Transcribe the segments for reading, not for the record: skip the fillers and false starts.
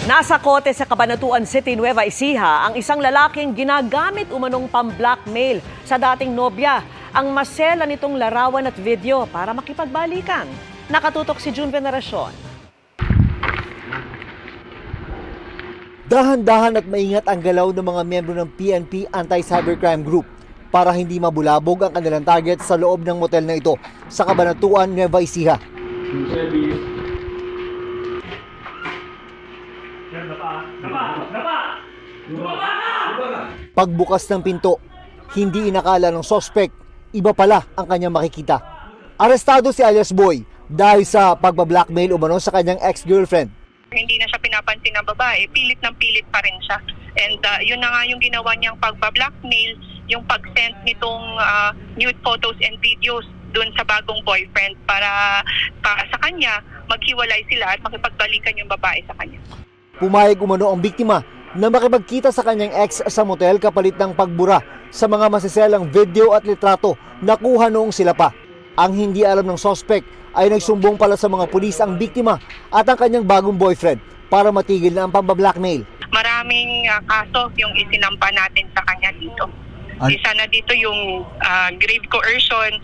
Nasa kote sa Cabanatuan City, Nueva Ecija ang isang lalaking ginagamit umanong pang-blackmail sa dating nobya. Ang masela nitong larawan at video para makipagbalikan. Nakatutok si June Veneracion. Dahan-dahan at maingat ang galaw ng mga miyembro ng PNP Anti-Cybercrime Group para hindi mabulabog ang kanilang target sa loob ng motel na ito sa Cabanatuan, Nueva Ecija. Pagbukas ng pinto, hindi inakala ng suspect, iba pala ang kanyang makikita. Arestado si alias Boy dahil sa pagbablackmail umano sa kanyang ex-girlfriend. Hindi na siya pinapansin ng babae, pilit ng pilit pa rin siya. And yun na nga yung ginawa niyang pagbablackmail, yung pag-send nitong nude photos and videos dun sa bagong boyfriend para sa kanya, maghiwalay sila at makipagbalikan yung babae sa kanya. Pumayag umano ang biktima na makipagkita sa kanyang ex sa motel kapalit ng pagbura sa mga masiselang video at litrato na kuha noong sila pa. Ang hindi alam ng suspect ay nagsumbong pala sa mga pulis ang biktima at ang kanyang bagong boyfriend para matigil na ang pambablackmail. Maraming kaso yung isinampa natin sa kanya dito. Isa na dito yung grave coercion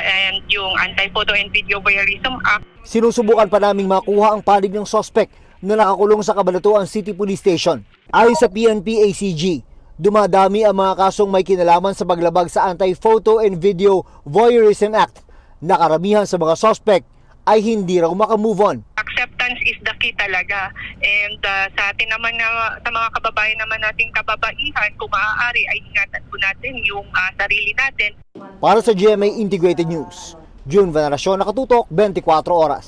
and yung Anti-Photo and Video Voyeurism Act. Sinusubukan pa naming makuha ang panig ng suspect na nakakulong sa Cabanatuan City Police Station. Ayon sa PNP ACG, dumadami ang mga kasong may kinalaman sa paglabag sa Anti-Photo and Video Voyeurism Act na karamihan sa mga suspect ay hindi raw makamove on. Acceptance is the key talaga. And sa atin naman sa mga kababayan naman nating kababaihan, kung maaari ay ingatan po natin yung sarili natin. Para sa GMA Integrated News, June Veneracion, nakatutok 24 oras.